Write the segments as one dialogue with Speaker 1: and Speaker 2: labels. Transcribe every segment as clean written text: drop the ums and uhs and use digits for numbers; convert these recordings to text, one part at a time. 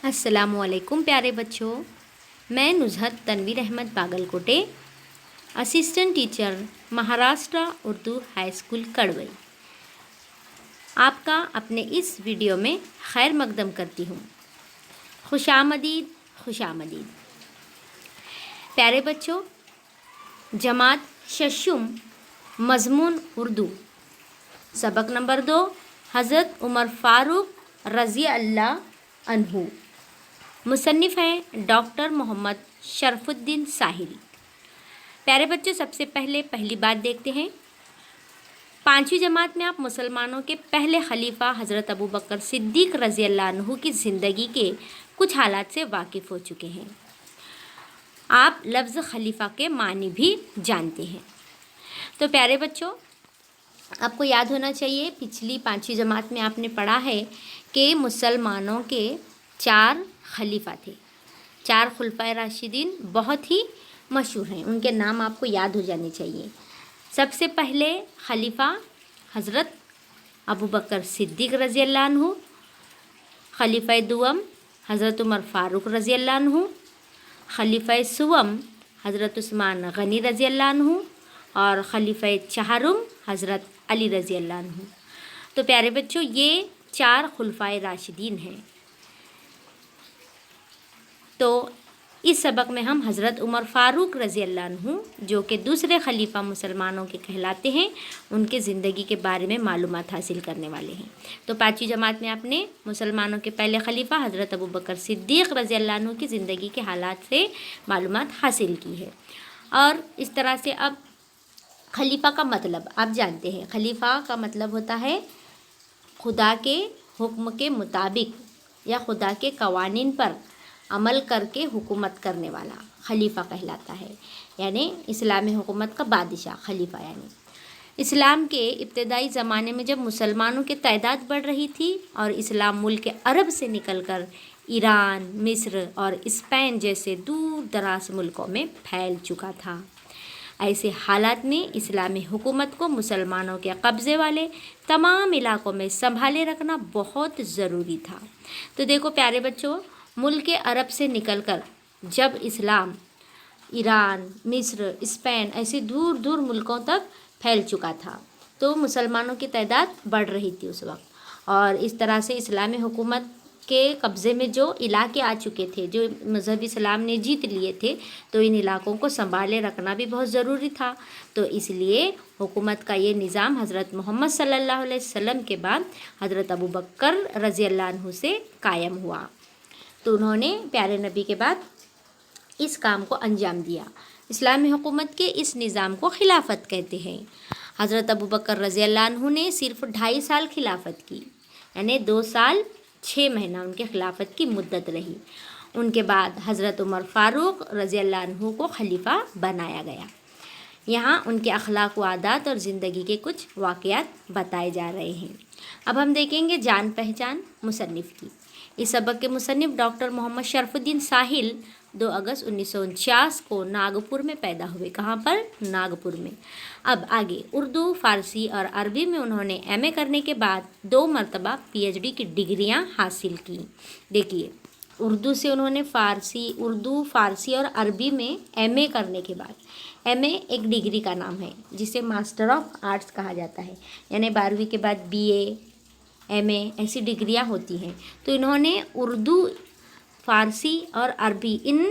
Speaker 1: السلام علیکم پیارے بچوں، میں Nuzhat Tanveer Ahmed Bagal Kote, assistant teacher Maharashtra Urdu high school Kadoi, آپ کا اپنے اس ویڈیو میں خیر مقدم کرتی ہوں۔ خوش آمدید، خوش آمدید۔ پیارے بچوں، جماعت ششم، مضمون اردو، سبق نمبر 2، حضرت عمر فاروق رضی اللہ عنہ۔ مصنف ہیں ڈاکٹر محمد شرف الدین ساحل۔ پیارے بچوں، سب سے پہلی بات دیکھتے ہیں۔ 5ویں جماعت میں آپ مسلمانوں کے پہلے خلیفہ حضرت ابوبکر صدیق رضی اللہ عنہ کی زندگی کے کچھ حالات سے واقف ہو چکے ہیں۔ آپ لفظ خلیفہ کے معنی بھی جانتے ہیں۔ تو پیارے بچوں، آپ کو یاد ہونا چاہیے، پچھلی 5ویں جماعت میں آپ نے پڑھا ہے کہ مسلمانوں کے 4 خلیفہ تھے۔ 4 خلفائے راشدین بہت ہی مشہور ہیں، ان کے نام آپ کو یاد ہو جانے چاہیے۔ سب سے پہلے خلیفہ حضرت ابوبکر صدیق رضی اللہ عنہ، خلیفہ دوم حضرت عمر فاروق رضی اللہ عنہ، خلیفہ سوم حضرت عثمان غنی رضی اللہ عنہ، اور خلیفہ چہارم حضرت علی رضی اللہ عنہ۔ تو پیارے بچوں، یہ 4 خلفائے راشدین ہیں۔ تو اس سبق میں ہم حضرت عمر فاروق رضی اللہ عنہ، جو کہ دوسرے خلیفہ مسلمانوں کے کہلاتے ہیں، ان کے زندگی کے بارے میں معلومات حاصل کرنے والے ہیں۔ تو 5ویں جماعت میں آپ نے مسلمانوں کے پہلے خلیفہ حضرت ابوبکر صدیق رضی اللہ عنہ کی زندگی کے حالات سے معلومات حاصل کی ہے۔ اور اس طرح سے اب خلیفہ کا مطلب آپ جانتے ہیں۔ خلیفہ کا مطلب ہوتا ہے خدا کے حکم کے مطابق یا خدا کے قوانین پر عمل کر کے حکومت کرنے والا خلیفہ کہلاتا ہے، یعنی اسلامی حکومت کا بادشاہ خلیفہ۔ یعنی اسلام کے ابتدائی زمانے میں جب مسلمانوں کی تعداد بڑھ رہی تھی اور اسلام ملک عرب سے نکل کر ایران، مصر اور اسپین جیسے دور دراز ملکوں میں پھیل چکا تھا، ایسے حالات میں اسلامی حکومت کو مسلمانوں کے قبضے والے تمام علاقوں میں سنبھالے رکھنا بہت ضروری تھا۔ تو دیکھو پیارے بچوں، ملک عرب سے نکل کر جب اسلام ایران، مصر، اسپین ایسے دور دور ملکوں تک پھیل چکا تھا، تو مسلمانوں کی تعداد بڑھ رہی تھی اس وقت، اور اس طرح سے اسلامی حکومت کے قبضے میں جو علاقے آ چکے تھے، جو مذہب اسلام نے جیت لیے تھے، تو ان علاقوں کو سنبھالے رکھنا بھی بہت ضروری تھا۔ تو اس لیے حکومت کا یہ نظام حضرت محمد صلی اللہ علیہ وسلم کے بعد حضرت ابوبکر رضی اللہ عنہ سے قائم ہوا۔ تو انہوں نے پیارے نبی کے بعد اس کام کو انجام دیا۔ اسلامی حکومت کے اس نظام کو خلافت کہتے ہیں۔ حضرت ابوبکر رضی اللہ عنہ نے صرف 2.5 سال خلافت کی، یعنی 2 سال 6 مہینہ ان کے خلافت کی مدت رہی۔ ان کے بعد حضرت عمر فاروق رضی اللہ عنہ کو خلیفہ بنایا گیا۔ یہاں ان کے اخلاق و عادات اور زندگی کے کچھ واقعات بتائے جا رہے ہیں۔ اب ہم دیکھیں گے جان پہچان مصنف کی۔ اس سبق کے مصنف ڈاکٹر محمد شرف الدین ساحل 2 اگست 1949 کو ناگپور میں پیدا ہوئے۔ کہاں پر؟ ناگپور میں۔ اب آگے اردو، فارسی اور عربی میں انہوں نے ایم اے کرنے کے بعد 2 مرتبہ پی ایچ ڈی کی ڈگریاں حاصل کی۔ دیکھیے، اردو سے انہوں نے اردو، فارسی اور عربی میں ایم اے کرنے کے بعد، ایم اے ایک ڈگری کا نام ہے جسے ماسٹر آف آرٹس کہا جاتا ہے، یعنی 12ویں کے بعد بی اے، ایم اے ایسی ڈگریاں ہوتی ہیں۔ تو انہوں نے اردو، فارسی اور عربی ان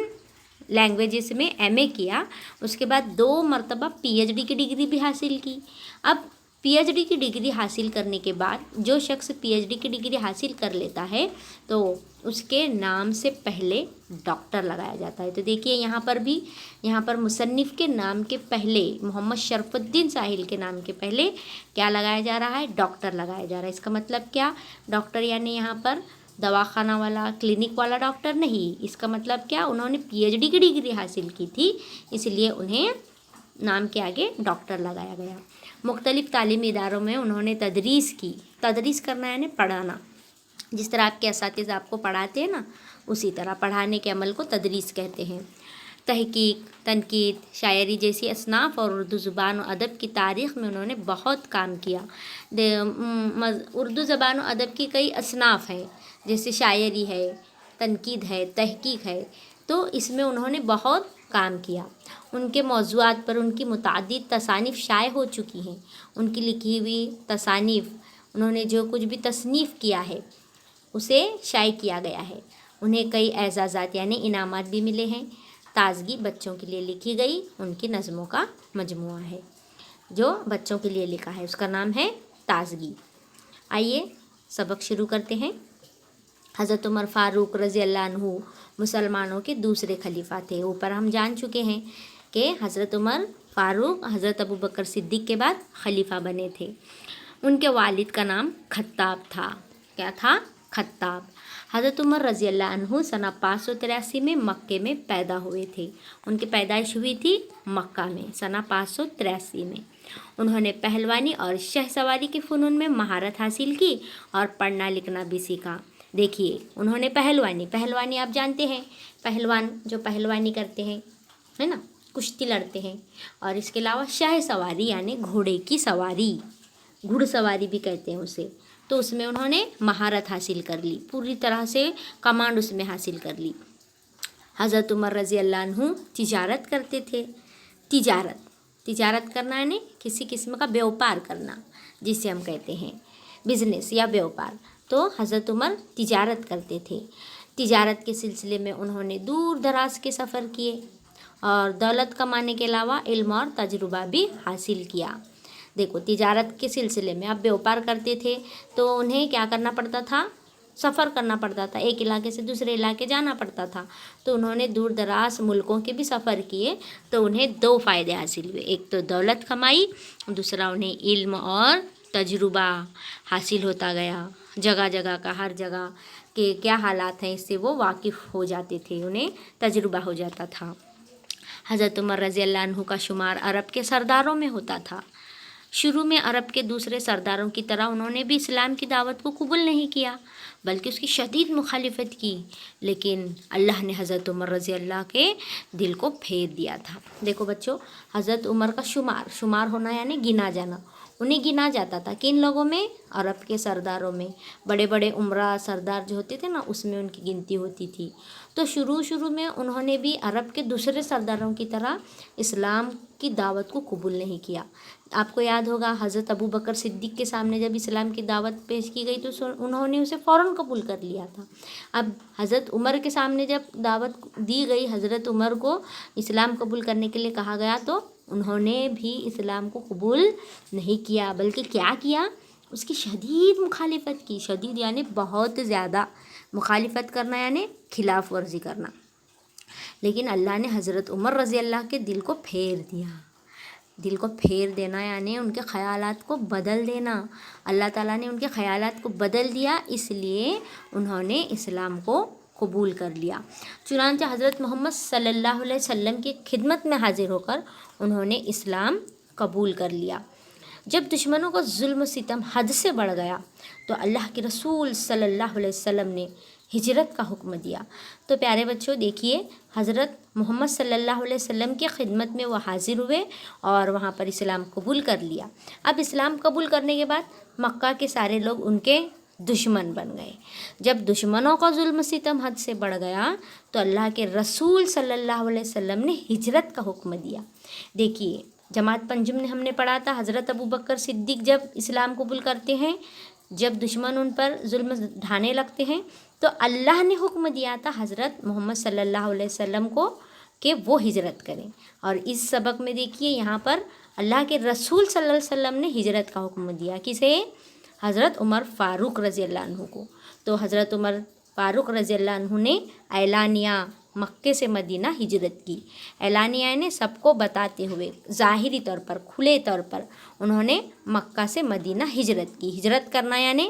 Speaker 1: لینگویجز میں ایم اے کیا۔ اس کے بعد 2 مرتبہ پی ایچ ڈی کی ڈگری بھی حاصل کی۔ اب پی ایچ ڈی کی ڈگری حاصل کرنے کے بعد جو شخص پی ایچ ڈی کی ڈگری حاصل کر لیتا ہے تو اس کے نام سے پہلے ڈاکٹر لگایا جاتا ہے۔ تو دیکھیے یہاں پر مصنف کے نام کے پہلے، محمد شرف الدین ساحل کے نام کے پہلے کیا لگایا جا رہا ہے؟ ڈاکٹر لگایا جا رہا ہے۔ اس کا مطلب کیا؟ ڈاکٹر یعنی یہاں پر دواخانہ والا، کلینک والا ڈاکٹر نہیں۔ اس کا مطلب کیا؟ انہوں نے پی ایچ ڈی کی ڈگری حاصل کی تھی، اس لیے انہیں نام کے آگے ڈاکٹر لگایا گیا۔ مختلف تعلیمی اداروں میں انہوں نے تدریس کی۔ تدریس کرنا یعنی پڑھانا، جس طرح آپ کے اساتذہ آپ کو پڑھاتے ہیں نا، اسی طرح پڑھانے کے عمل کو تدریس کہتے ہیں۔ تحقیق، تنقید، شاعری جیسی اصناف اور اردو زبان و ادب کی تاریخ میں انہوں نے بہت کام کیا۔ اردو زبان و ادب کی کئی اصناف ہیں، جیسے شاعری ہے، تنقید ہے، تحقیق ہے، تو اس میں انہوں نے بہت کام کیا۔ ان کے موضوعات پر ان کی متعدد تصانیف شائع ہو چکی ہیں۔ ان کی لکھی ہوئی تصانیف، انہوں نے جو کچھ بھی تصنیف کیا ہے اسے شائع کیا گیا ہے۔ انہیں کئی اعزازات یعنی انعامات بھی ملے ہیں۔ تازگی بچوں کے لیے لکھی گئی ان کی نظموں کا مجموعہ ہے، جو بچوں کے لیے لکھا ہے، اس کا نام ہے تازگی۔ آئیے سبق شروع کرتے ہیں۔ حضرت عمر فاروق رضی اللہ عنہ مسلمانوں کے دوسرے خلیفہ تھے۔ اوپر ہم جان چکے ہیں کہ حضرت عمر فاروق حضرت ابوبکر صدیق کے بعد خلیفہ بنے تھے۔ ان کے والد کا نام خطاب تھا۔ کیا تھا؟ خطاب۔ حضرت عمر رضی اللہ عنہ سنہ 583 میں مکے میں پیدا ہوئے تھے۔ ان کی پیدائش ہوئی تھی مکہ میں سنہ 583 میں۔ انہوں نے پہلوانی اور شہ سواری کے فنون میں مہارت حاصل کی اور پڑھنا لکھنا بھی سیکھا۔ دیکھیے انہوں نے پہلوانی آپ جانتے ہیں، پہلوان جو پہلوانی کرتے ہیں، ہے نا، کشتی لڑتے ہیں، اور اس کے علاوہ شہ سواری یعنی گھوڑے کی سواری، گھڑ سواری بھی کہتے ہیں اسے، تو اس میں انہوں نے مہارت حاصل کر لی، پوری طرح سے کمانڈ اس میں حاصل کر لی۔ حضرت عمر رضی اللہ عنہ تجارت کرتے تھے۔ تجارت کرنا یعنی کسی قسم کا بیوپار کرنا، جسے ہم کہتے ہیں بزنس یا بیوپار۔ تو حضرت عمر تجارت کرتے تھے۔ تجارت کے سلسلے میں انہوں نے دور دراز کے سفر کیے اور دولت کمانے کے علاوہ علم اور تجربہ بھی حاصل کیا۔ دیکھو تجارت کے سلسلے میں اب بیوپار کرتے تھے تو انہیں کیا کرنا پڑتا تھا؟ سفر کرنا پڑتا تھا، ایک علاقے سے دوسرے علاقے جانا پڑتا تھا۔ تو انہوں نے دور دراز ملکوں کے بھی سفر کیے، تو انہیں 2 فائدے حاصل ہوئے، ایک تو دولت کمائی، دوسرا انہیں علم اور تجربہ حاصل ہوتا گیا۔ جگہ جگہ کا، ہر جگہ کے کیا حالات ہیں اس سے وہ واقف ہو جاتے تھے، انہیں تجربہ ہو جاتا تھا۔ حضرت عمر رضی اللہ عنہ کا شمار عرب کے سرداروں میں ہوتا تھا۔ شروع میں عرب کے دوسرے سرداروں کی طرح انہوں نے بھی اسلام کی دعوت کو قبول نہیں کیا، بلکہ اس کی شدید مخالفت کی، لیکن اللہ نے حضرت عمر رضی اللہ کے دل کو پھیر دیا تھا۔ دیکھو بچوں، حضرت عمر کا شمار ہونا یعنی گنا جانا، انہیں گنا جاتا تھا کن لوگوں میں؟ عرب کے سرداروں میں، بڑے بڑے عمرا سردار جو ہوتے تھے نا، اس میں ان کی گنتی ہوتی تھی۔ تو شروع میں انہوں نے بھی عرب کے دوسرے سرداروں کی طرح اسلام کی دعوت کو قبول نہیں کیا۔ آپ کو یاد ہوگا حضرت ابوبکر صدیق کے سامنے جب اسلام کی دعوت پیش کی گئی تو انہوں نے اسے فوراً قبول کر لیا تھا۔ اب حضرت عمر کے سامنے جب دعوت دی گئی، حضرت عمر کو اسلام قبول کرنے کے لیے کہا گیا، تو انہوں نے بھی اسلام کو قبول نہیں کیا، بلکہ کیا کیا؟ اس کی شدید مخالفت کی۔ شدید یعنی بہت زیادہ، مخالفت کرنا یعنی خلاف ورزی کرنا۔ لیکن اللہ نے حضرت عمر رضی اللہ کے دل کو پھیر دیا۔ دل کو پھیر دینا یعنی ان کے خیالات کو بدل دینا۔ اللہ تعالیٰ نے ان کے خیالات کو بدل دیا، اس لیے انہوں نے اسلام کو قبول کر لیا۔ چنانچہ حضرت محمد صلی اللہ علیہ وسلم کی خدمت میں حاضر ہو کر انہوں نے اسلام قبول کر لیا۔ جب دشمنوں کا ظلم و ستم حد سے بڑھ گیا تو اللہ کے رسول صلی اللہ علیہ وسلم نے ہجرت کا حکم دیا۔ تو پیارے بچوں دیکھیے، حضرت محمد صلی اللہ علیہ وسلم کی خدمت میں وہ حاضر ہوئے اور وہاں پر اسلام قبول کر لیا۔ اب اسلام قبول کرنے کے بعد مکہ کے سارے لوگ ان کے دشمن بن گئے۔ جب دشمنوں کا ظلم و ستم حد سے بڑھ گیا تو اللہ کے رسول صلی اللہ علیہ وسلم نے ہجرت کا حکم دیا۔ دیکھیے جماعت پنجم نے ہم نے پڑھا تھا، حضرت ابوبکر صدیق جب اسلام قبول کرتے ہیں، جب دشمن ان پر ظلم ڈھانے لگتے ہیں، تو اللہ نے حکم دیا تھا حضرت محمد صلی اللہ علیہ وسلم کو کہ وہ ہجرت کریں۔ اور اس سبق میں دیکھیے یہاں پر اللہ کے رسول صلی اللہ علیہ وسلم نے ہجرت کا حکم دیا، کسے؟ حضرت عمر فاروق رضی اللہ عنہ کو۔ تو حضرت عمر فاروق رضی اللہ عنہ نے اعلانیہ مکے سے مدینہ ہجرت کی۔ اعلانیہ یعنی سب کو بتاتے ہوئے، ظاہری طور پر، کھلے طور پر انہوں نے مکہ سے مدینہ ہجرت کی۔ ہجرت کرنا یعنی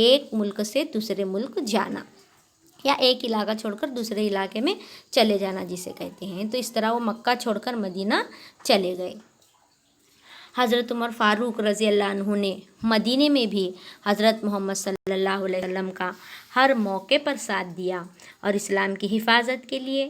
Speaker 1: ایک ملک سے دوسرے ملک جانا، یا ایک علاقہ چھوڑ کر دوسرے علاقے میں چلے جانا جسے کہتے ہیں۔ تو اس طرح وہ مکہ چھوڑ کر مدینہ چلے گئے۔ حضرت عمر فاروق رضی اللہ عنہ نے مدینے میں بھی حضرت محمد صلی اللہ علیہ وسلم کا ہر موقع پر ساتھ دیا اور اسلام کی حفاظت کے لیے